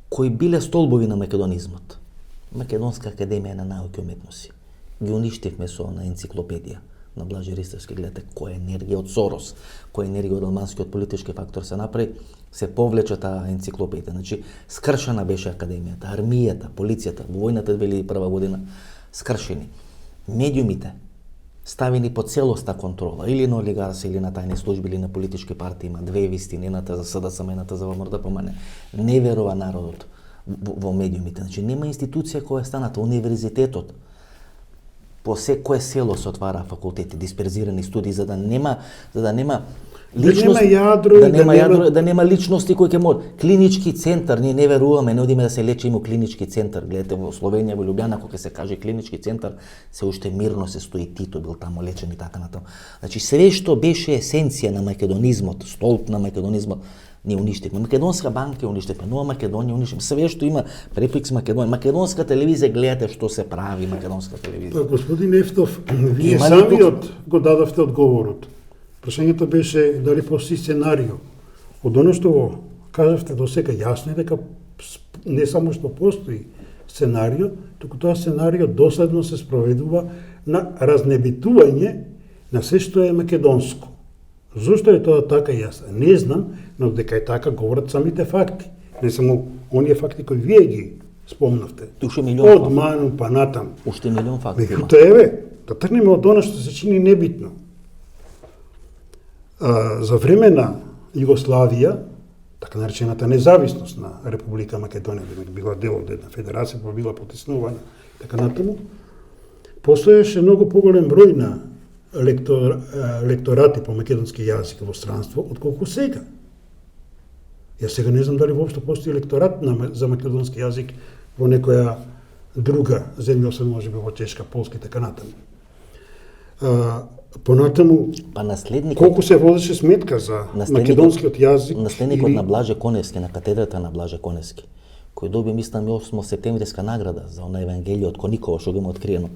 кои биле столбови на македонизмот. Македонска академија на науки и уметности. Ги уништивме со на енциклопедија на Блаже Ристовски. Гледате која енергија од Сорос, која енергија од албанскиот политички фактор се направи, се повлече таа енциклопедија. Значи, скршена беше академијата, армијата, полицијата, во војната 2001 година скршени. Медиумите, ставени под целоста контрола, или на олигарси, или на тајни служби, или на политички партии, има две вистини, едната за СДСМ, едната за ВМР. Не верува народот во медиумите. Значи, нема институција која е станата, универзитетот. По секое село се отвара факултети, дисперзирани студии, за да нема личност, да нема личности кои ќе може. Клинички центар, ние не веруваме, не одиме да се лечиме клинички центар. Гледате во Словенија, во Лјубљана, кога се каже клинички центар, се уште мирно се стои Тито, бил таму лечен и така натаму. Значи, све што беше есенција на македонизмот, столб на македонизмот, ние уништивме. Македонска банка уништивме, Нова Македонија уништивме. Све што има префикс Македонија. Македонска телевизија, гледате што се прави македонска телевизија. Господин Ефтов, вие самиот го дадовте одговорот. Прашањето беше дали постои сценарио. Од оно што го кажавте до сега, јасно е дека не само што постои сценарио, туку тоа сценарио доследно се спроведува на разнебитување на се што е македонско. Зошто е тоа така, јас не знам, но дека е така говорат самите факти. Не само оние факти кои вие ги спомнавте. Од Ману па натам. Уште милион факти има. Меѓутоа, еве, да тргнеме од она што се чини небитно. За време на Југославија, така наречената независност на Република Македонија, била дел од една федерација, па била потиснувана, така натаму, постоеше многу поголем број на лекторати по македонски јазик во странство, отколку сега. Јас сега не знам дали воопшто постои лекторат за македонски јазик во некоја друга земја, освен можеби во Чешка, Полска и така натаму. Понатаму, колку се водеше сметка за македонскиот јазик? Наследникот на Блаже Коневски, на катедрата на Блаже Коневски, кој доби, мислам, 8 септемвриска награда за она Евангелие од Никола, што го има откриено,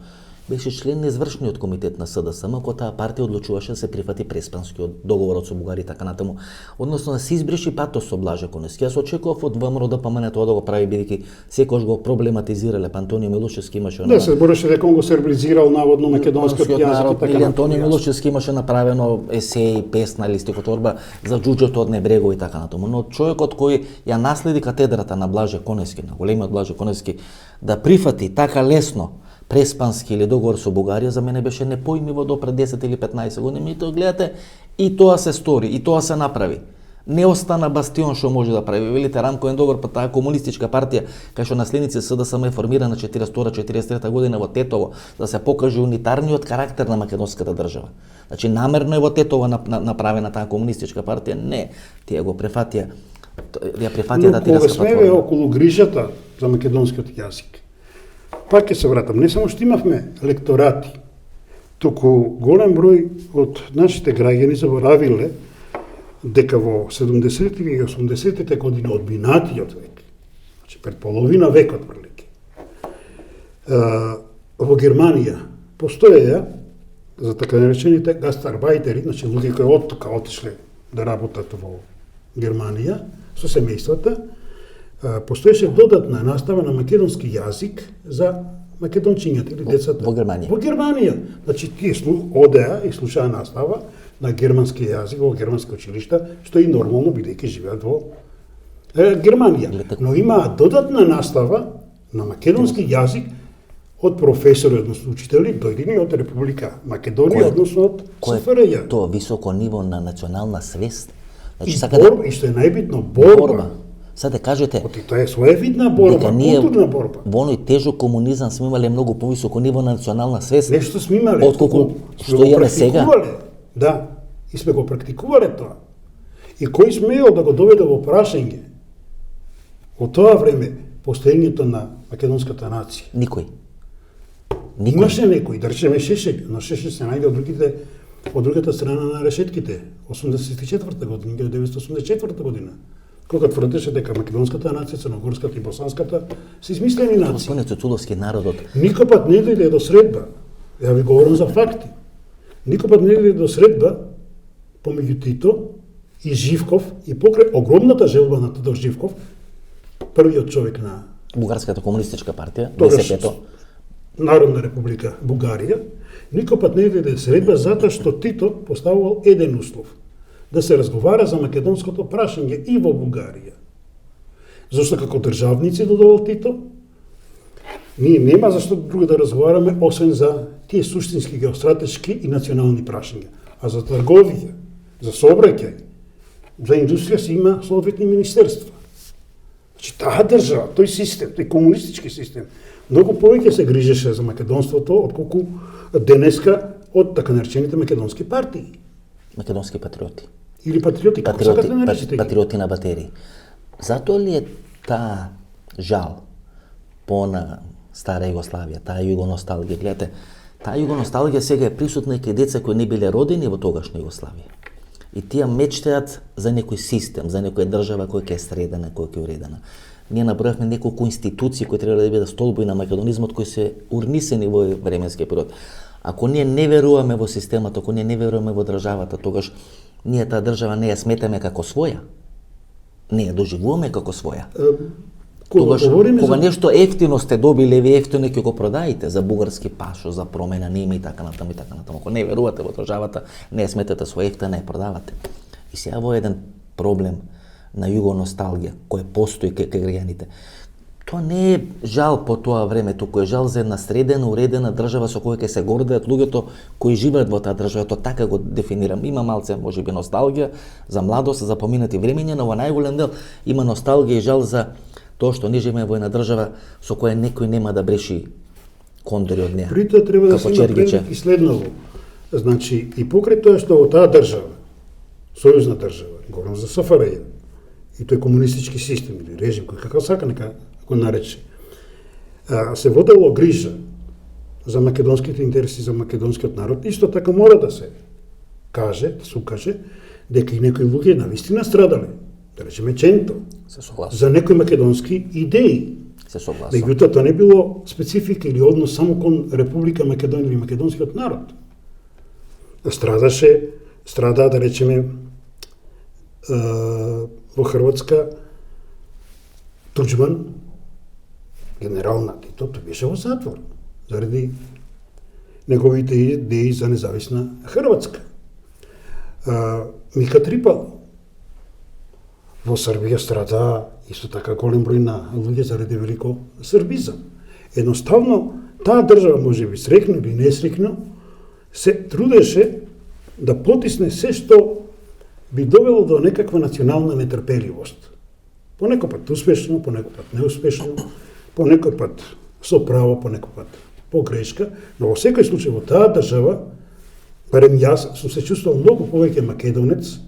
беше член на извршниот комитет на СДСМ, кога таа партија одлучуваше да се прифати Преспанскиот договорот со Бугарија и така натаму. Односно да се избриши патос со Блаже Коневски. Јас очекував од ВМРО да помане тоа да го прави, бидејќи секогаш го проблематизирале. Антонио Милушевски имаше да се збореше дека он го сербилизирал наводно македонскиот јазик и така. Или Антонио Милушевски имаше направено есеи, песна или стихоторба за џуџето од Небрегово и така натаму. Но човекот кој ја наследи катедрата на Блаже Коневски, на големиот Блаже Коневски, да прифати така лесно Преспански или договор со Бугарија, за мене беше непоимиво до пред 10 или 15 години. И тоа гледате, и тоа се стори, и тоа се направи. Не остана бастион што може да прави. Велите рамковен договор, па таа комунистичка партија, кај што наследници СДСМ е формирана 42-43 година во Тетово, да се покаже унитарниот карактер на македонската држава. Значи намерно е во Тетово направена таа комунистичка партија? Не, тие го префатија, ја префатија да тирска платформа. Но кога сме околу грижата за македонскиот јазик, пак ќе се вратам, не само што имавме лекторати, туку голем број од нашите граѓани заборавиле дека во 70-ти и 80-тите години од минатиот век, значи пред половина век отприлike, во Германија постоеја за така наречените гастарбајтери, значи луѓе кои од тука отишле да работат во Германија со семејствата, постоеше додатна настава на македонски јазик за македончињата или децата во Германија. Во Германија. Значи тие одеа и слушаа настава на германски јазик во германски училишта, што и нормално бидејќи живеат во Германија. Но има додатна настава на македонски јазик од професори, односно учители, дојдени од Република Македонија, односно од СФРЈ. Тоа високо ниво на национална свест. Значи, борба, и што е најбитно, борба. Сега да кажете, тоа е своевидна борба, културна борба. Во оној тежок комунизам сме имале многу повисоко ниво на национална свест. Нешто сме имале. Отколку што имаме сега. Да, и сме го практикувале тоа. И кој смеел да го доведе во прашање од тоа време постоењето на македонската нација? Никој. Имаше некој, да речеме Шешек, но Шешек се најде од другата страна на решетките, 84 година, 1984 година. Кога тврдеше дека македонската нација, црногорската и босанската се измислени нации. Господине Цуцуловски, народот никој пат не дојде до средба. Ја ви говорам за факти. Никој пат не дојде до средба помеѓу Тито и Живков и покрај огромната желба на Тодор Живков, првиот човек на Бугарската комунистичка партија, БСП-то, Народна република Бугарија, никој пат не дојде средба затоа што Тито поставувал еден услов: да се разговара за македонското прашање и во Бугарија. Зошто како државници додавал Тито, ние нема зашто друго да разговараме освен за тие суштински, геостратешки и национални прашања. А за трговија, за сообраќај, за индустрија се има соодветни министерства. Значи, таа држава, тој систем, тој комунистички систем, многу повеќе се грижеше за македонството, отколку денеска од така наречените македонски партии. Македонски патриоти. Или патриоти, како сакате да наречете ги. Патриоти на батерии. Затоа ли е таа жал по на стара Југославија, таа југоносталгија? Гледате, таа југоносталгија сега е присутна и кај деца кои не биле родени во тогашна Југославија. И тие мечтаат за некој систем, за некоја држава која ќе е средена, која ќе е уредена. Ние набројавме неколку институции кои треба да бидат столбови на македонизмот кои се урнисени во временски период. Ако ние не веруваме во системата, ако ние не веруваме во државата, тогаш ние таа држава не ја сметаме како своја. Не ја доживуваме како своја. Кога нешто ефтино сте добиле, ви ефтино ќе го продаите за бугарски пашо, за промена на име и така натаму и така натаму. Ако не верувате во државата, не ја сметате со ефтина, не ја продавате. И сега во еден проблем на југоносталгија кој постои кај граѓаните. Тоа не е жал по тоа време, туку е жал за една средена, уредена држава со која ќе се гордеат луѓето кои живеат во таа држава. Тоа така го дефинирам. Има малце можеби носталгија за младост, за поминати времиња, но во најголем дел има носталгија и жал за тоа што ние живееме во една држава со која некој нема да бреши кондори од неа. При тоа треба да се има предвид и следново. Значи, и покрај тоа што во таа држава, сојузна држава, говорам за СФРЈ, и тој комунистички систем или режим, кој како сака нека го нарече, се водело грижа за македонските интереси, за македонскиот народ, исто така мора да се каже, да се укаже, дека и некои луѓе навистина страдале, да речеме Ченто, за некои македонски идеи. Се согласувам. Меѓутоа, тоа не било специфика или однос само кон Република Македонија или македонскиот народ. Страда, да речеме, во Хрватска, Туџман, генерал на Тито, тој беше во затвор заради неговите идеи за независна Хрватска. Мика Трипало во Србија страда исто така голем број на луѓе заради велико србизам. Едноставно, таа држава можеби срекно или не срекно се трудеше да потисне се што би довело до некаква национална нетрпеливост. Понекој пат успешно, понекој пат неуспешно, понекој пат со право, понекој пат по грешка, но во секој случај во таа држава, барем јас сум се чувствувал многу повеќе македонец,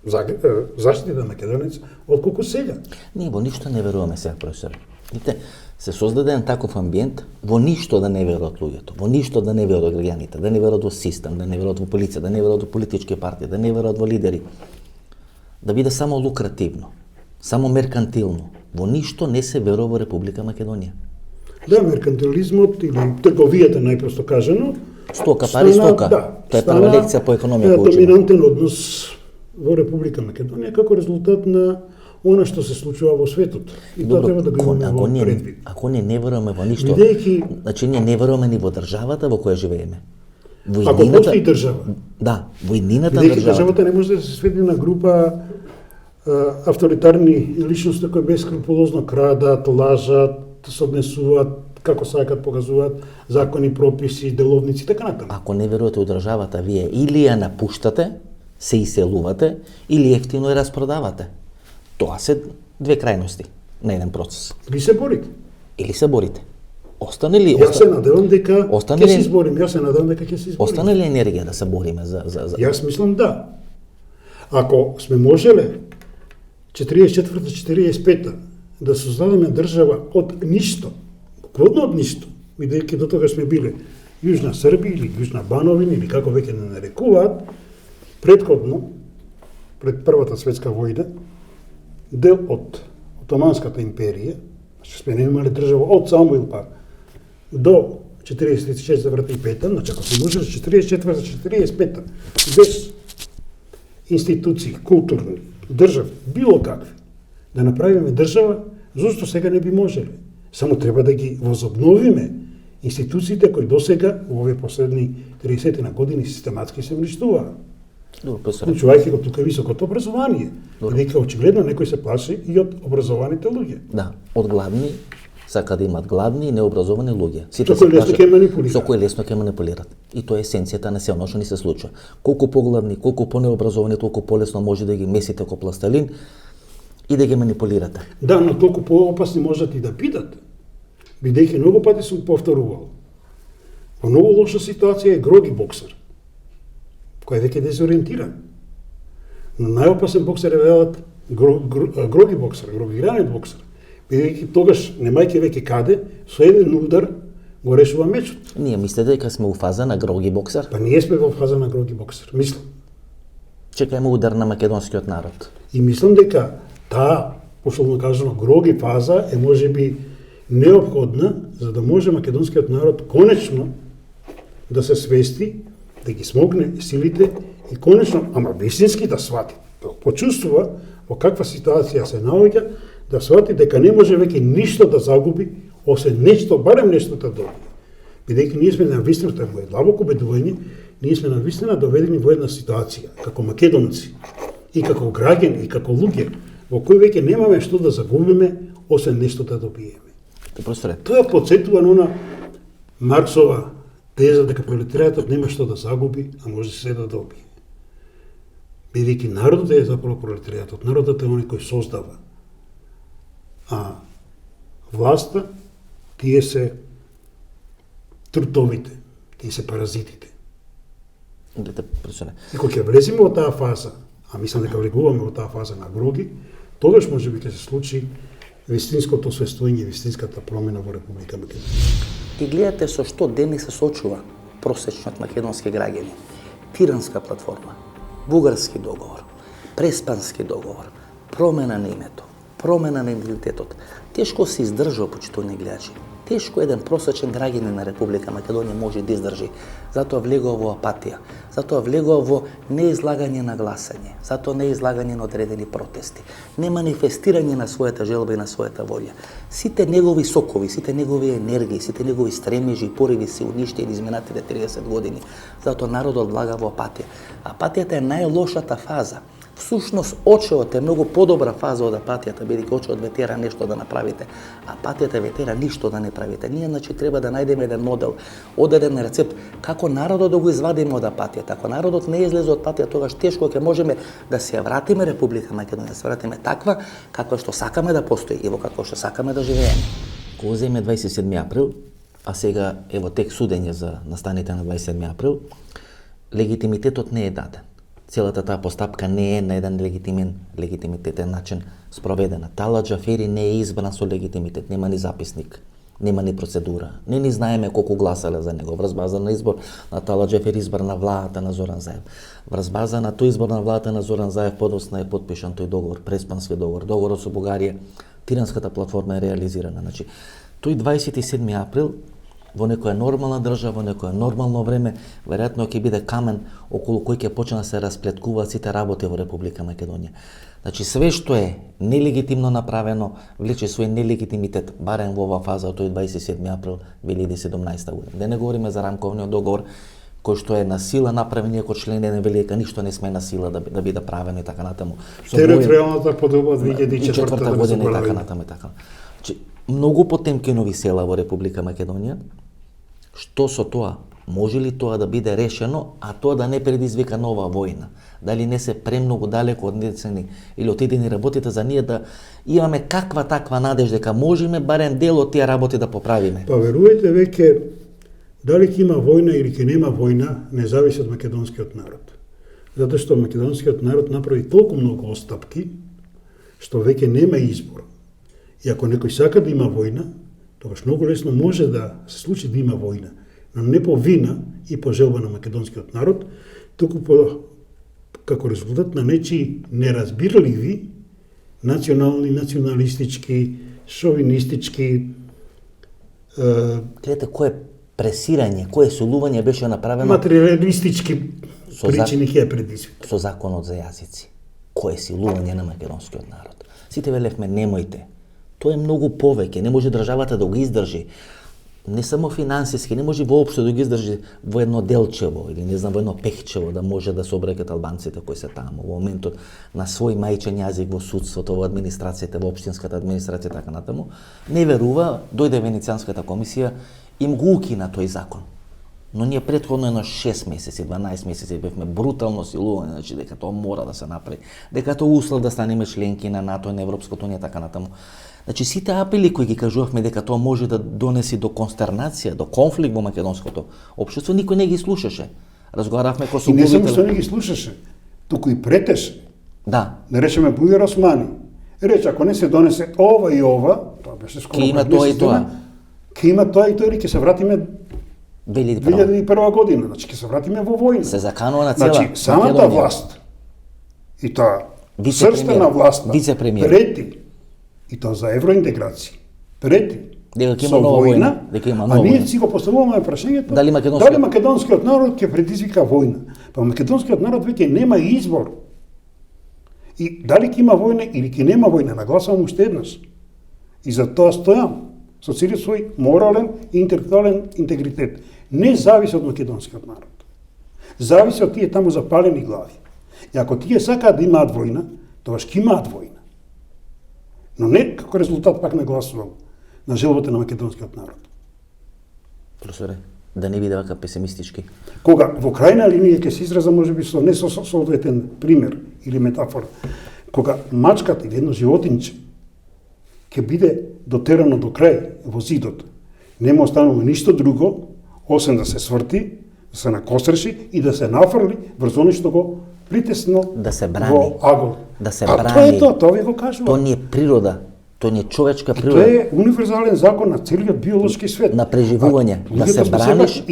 заштитен македонец, отколку сега. Ние во ништо не веруваме сега, професор. Видите, се создаде таков амбиент, во ништо да не веруваат луѓето, во ништо да не веруваат граѓаните, да не веруваат во систем, да не веруваат во полиција, да не веруваат во политички партии, да не веруваат во лидери. Да биде само лукративно, само меркантилно. Во ништо не се верува во Република Македонија. Да, меркантилизмот или трговијата, најпросто кажано, стока, пари, стока. Да, тоа е прва лекција по економија која доминантен однос во Република Македонија како резултат на она што се случува во светот. И тоа треба да го имаме во предвид. Ако не веруваме во ништо, значи ние не веруваме ни во државата во која живееме. Ако постои држава. Да, во еднината на државата. Државата не може да се сведе на група авторитарни личности кои бескрупулозно крадат, лажат, се однесуваат како сакат, покажуваат закони, прописи, деловници, така натаму. Ако не верувате во државата, вие или ја напуштате, се иселувате, или ефтино ја распродавате. Тоа се две крајности на еден процес. Или се борите. Или се борите. Остане ли? Јас се надевам дека ќе се изборим. Јас се надевам дека ќе се изборим. Остане ли енергија да се бориме за? Јас мислам да. Ако сме можеле 44-45 да создадеме држава од ништо, буквално од ништо, бидејќи до тога сме биле Јужна Србија или Јужна Бановина или како веќе не нарекуваат, претходно, пред Првата светска војна, дел од Отоманската империја, значи сме не имале држава од Самуил па до 44-45, значи ако се може 44-45 без институции, културни, држави, било какви, да направиме држава, зошто сега не би можеле. Само треба да ги возобновиме институциите кои досега во овие последни 30 на години систематски се уништуваа. Вклучувајќи го тука високото образование. Бидејќи очигледно некој се плаши и од образованите луѓе. Да, од гладни Сака да имат гладни и необразовани луѓе. Со кои лесно ќе манипулираат. Со кои лесно ќе манипулираат. И тоа е есенцијата на се оно што ни се случува. Колку погладни, колку понеобразовани, толку полесно може да ги месите ко пластелин и да ги манипулирате. Да, но толку поопасни можат и да бидат. Бидејќи многу пати сум повторувал. Во многу лоша ситуација е Гроги боксер, кој е веќе дезориентиран. Но најопасен боксер е велат Гроги боксер, гробигранет боксер. Бидејќи тогаш, немајќи веќе каде, со еден удар го решува мечот. Ние мислите дека сме у фаза на Гроги боксер? Па ние сме во фаза на Гроги боксер, мислам. Чекајме удар на македонскиот народ. И мислам дека таа, условно кажано, Гроги фаза е можеби неопходна за да може македонскиот народ конечно да се свести, да ги смогне силите и конечно, ама вистински да свати, да почувствува во каква ситуација се наоѓа, да свати дека не може веќе ништо да загуби, освен нешто, барем нешто да добие. Бидејќи ние сме навистина, тоа е моје длабоко убедување, ние сме навистина доведени во една ситуација, како македонци, и како граѓани, и како луѓе, во кој веќе немаме што да загубиме, освен нешто да добиеме. Професоре, Тоа потсетува на она Марксова теза дека пролетаријатот нема што да загуби, а може се да добие. Бидејќи народот е заpravo пролетаријатот, народот е оној кој создава. А власта, тие се трутовите, тие се паразитите. гледате, професоре, И кога ќе влеземе во таа фаза, а мислам дека влегуваме во таа фаза на Гроги, тогаш може би ќе се случи вистинското освестување, вистинската промена во Република Македонија. ги гледате со што денес се соочува просечниот македонски граѓани. Тиранска платформа, бугарски договор, преспански договор, промена на името, промена на идентитетот. Тешко се издржува, почитувани гледачи. Тешко еден просечен граѓанин на Република Македонија може да издржи. Затоа влегува во апатија, затоа влегува во неизлагање на гласање, затоа неизлагање на одредени протести, не манифестирање на својата желба и на својата волја. Сите негови сокови, сите негови енергии, сите негови стремежи и пориви се уништени изминатите 30 години. Затоа народот влага во апатија. Апатијата е најлошата фаза. Всушност, очеот е многу подобра фаза од апатијата, бидејќи очеот ве тера нешто да направите. Апатијата ве тера ништо да не правите. Ние, значи, треба да најдеме еден модел, одреден рецепт, како народот да го извадиме од апатијата. Ако народот не излезе од апатија, тогаш тешко ќе можеме да се вратиме Република Македонија, да се вратиме таква, каква што сакаме да постои и во какво што сакаме да живееме. Кога земе 27 април, а сега е во тек судење за настаните на 27 април, легитимитетот не е даден. Целата таа постапка не е на еден легитимитетен начин спроведена. Тала Џафери не е избран со легитимитет, нема ни записник, нема ни процедура. Не ни знаеме колку гласале за него. Врз база на избор на Тала Џафери избран на владата на Зоран Заев. Врз база на тој избор на владата на Зоран Заев подоцна е подпишан тој договор, преспански договор, договорот со Бугарија, Тиранската платформа е реализирана. Значи, тој 27 април во некоја нормална држава, во некоја нормално време, веројатно ќе биде камен околу кој ќе почне да се расплеткуваат сите работи во Република Македонија. Значи, све што е нелегитимно направено, влече свој нелегитимитет, барем во оваа фаза, тој 27 април 2017 година. Да не говориме за рамковниот договор, кој што е на сила направен, иако член 1 вели дека ништо не сме на сила да биде правено и така натаму. Територијалната подоба од 2004 година и така натаму и така. Значи, многу потемкинови села во Република Македонија. Што со тоа? Може ли тоа да биде решено, а тоа да не предизвика нова војна? Дали не се премногу далеко однесени или отидени работите за ние да имаме каква таква надежда дека можеме барем дел од тие работи да поправиме? Па верувајте веќе, дали ќе има војна или ќе нема војна, не зависи од македонскиот народ. Затоа што македонскиот народ направи толку многу остапки, што веќе нема избор. И ако некој сака да има војна, тогаш многу лесно може да се случи да има војна, но не по вина и по желба на македонскиот народ, туку како резултат на нечии неразбирливи национални, националистички, шовинистички Гледате, кое пресирање, кое силување беше направено материалистички причини ќе ја предизвика. со законот за јазици. Кое силување на македонскиот народ. Сите велевме немојте. Тоа е многу повеќе, не може државата да го издржи. не само финансиски, не може воопшто да ги издржи во едно делчево или не знам во едно пехчево да може да се обрекат албанците кои се таму во моментот на свој мајчен јазик во судството, во администрацијата, во општинската администрација така натаму. Не верува, дојде Венецијанската комисија, им го укина тој закон. Но ние претходно едно 6 месеци, 12 месеци бевме брутално силувани, значи дека тоа мора да се направи, дека тоа услов да станеме членки на НАТО и на Европската унија така натаму. Значи сите апели кои ги кажувавме дека тоа може да донеси до констернација, до конфликт во македонското општество, никој не ги слушаше. Разговаравме со И не само што не ги слушаше, туку и претеше. Да. Да речеме Бујар Османи. Рече, ако не се донесе ова и ова, тоа беше скоро. Ке има тоа и тоа. Ке има тоа и тоа и ќе се вратиме 2001 година, значи ќе се вратиме во војна. Се заканува на цела Значи, самата власт и таа срстена власт прети и тоа за евроинтеграција, прети дека ќе има нова војна, дека има нова. А ние си го поставуваме прашањето дали македонскиот народ ќе предизвика војна. Па македонскиот народ веќе нема избор. И дали ќе има војна или ќе нема војна, нагласувам уште еднаш. И за тоа стојам со целиот свој морален и интелектуален интегритет. Не зависи од македонскиот народ. Зависи од тие таму запалени глави. И ако тие сакаат да имаат војна, тогаш ќе имаат војна. Но не како резултат пак нагласувам на желбата на македонскиот народ. Професоре, да не биде вака песимистички. Кога во крајна линија ќе се израза можеби со не со соодветен пример или метафора, кога мачката или едно животинче ќе биде дотерано до крај во зидот, нема останува ништо друго освен да се сврти, да се накостреши и да се нафрли врз оно што го притесно да се брани, во агол. Да се брани. А тоа е тоа ви го кажувам. Тоа не е природа, тоа не е човечка природа. Тоа е универзален закон на целиот биолошки свет. На преживување, да се браниш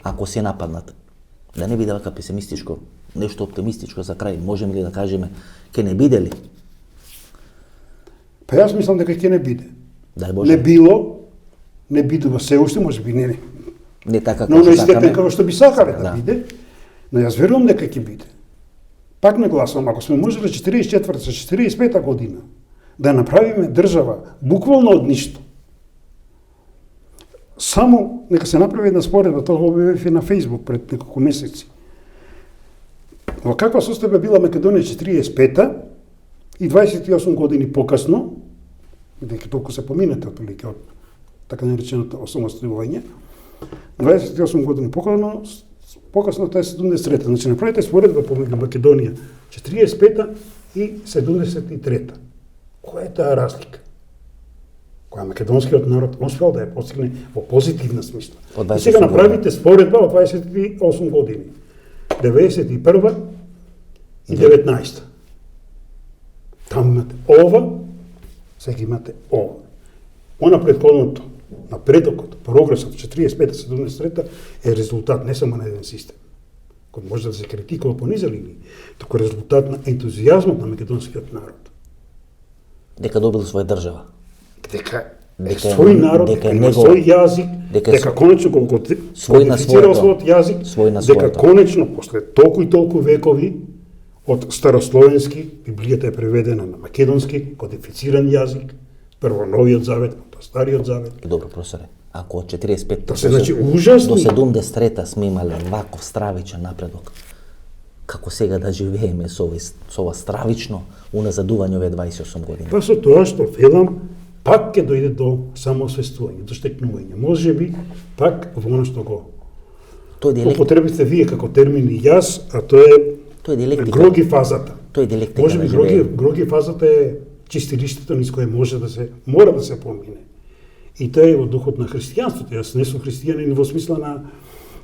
ако си нападнат. Да не биде вака песимистичко, нешто оптимистичко за крај, можеме ли да кажеме, ќе не биде ли? Па јас мислам дека ќе не биде. Дај Боже. Не било, не бидува се уште, можеби не. Не така како што сакаме. Но како што би сакале да биде. Но јас верувам дека ќе биде. Пак нагласувам, ако сме можеле 44-45 година да направиме држава буквално од ништо. Само нека се направи една споредба, тоа го објавив на Facebook пред неколку месеци. Во каква состојба била Македонија 45-та и 28 години покасно, дека толку се поминате отприлike од така нареченото осамостојување, 28 години покасно тоа е 73-та. Значи направите споредба помеѓу Македонија 45-та и 73-та. Која е таа разлика? Која македонскиот народ успел да ја постигне во позитивна смисла. И сега направите споредба од 28 години. 91 и 19. Таму имате ова, сега имате ова. Она предходното, напредокот, прогресот 45-73 е резултат не само на еден систем, кој може да се критикува по низа линии, туку резултат на ентузијазмот на македонскиот народ. Дека добил своја држава. Дека свој народ, дека има свој јазик, дека конечно го кодифицирал својот јазик, дека конечно после толку и толку векови од старословенски, Библијата е преведена на македонски, кодифициран јазик, прво Новиот Завет, потоа Стариот Завет. Добро, професоре, ако од 45 до 73 сме имале ваков стравичен напредок, како сега да живееме со ова стравично уназадување овие 28 години? Па со тоа што велам, пак ќе дојде до самоосвестување, до штекнување. Можеби пак во оно што го употребите вие како термин и јас, а тоа е гроги фазата. Тоа е диалектика. Можеби гроги фазата е чистилиштето низ кое мора да се помине. И тоа е во духот на христијанството. Јас не сум христијанин во смисла на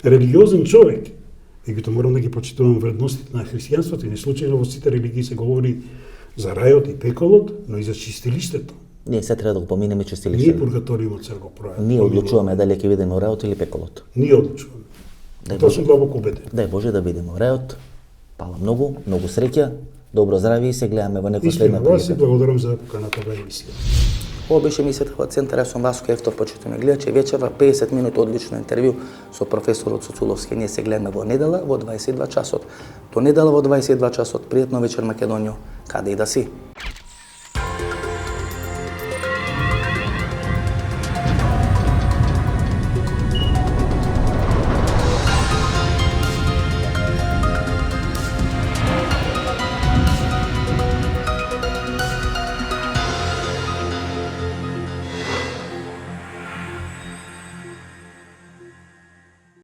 религиозен човек. Меѓутоа морам да ги почитувам вредностите на христијанството и не случајно во сите религии се говори за рајот и пеколот, но и за чистилиштето. Ние се треба да го поминеме чистилиштето. Ние пургаториумот се го пројава. Ние одлучуваме дали ќе видиме рајот или пеколот. Ние одлучуваме. Тоа сум длабоко убеден. Дај Боже да видиме рајот. Пала многу среќа, добро здравје и се гледаме во некоја следна прилика. Истина, благодарам за поканата во емисија. Ова беше емисијата во Центар. Јас сум Васко Ефтов, почитувани гледачи. Вечерва 50 минути одлично интервју со професорот Цуцуловски. Ние се гледаме во недела во 22 часот. До недела во 22 часот. Пријатно вечер Македонијо, каде и да си.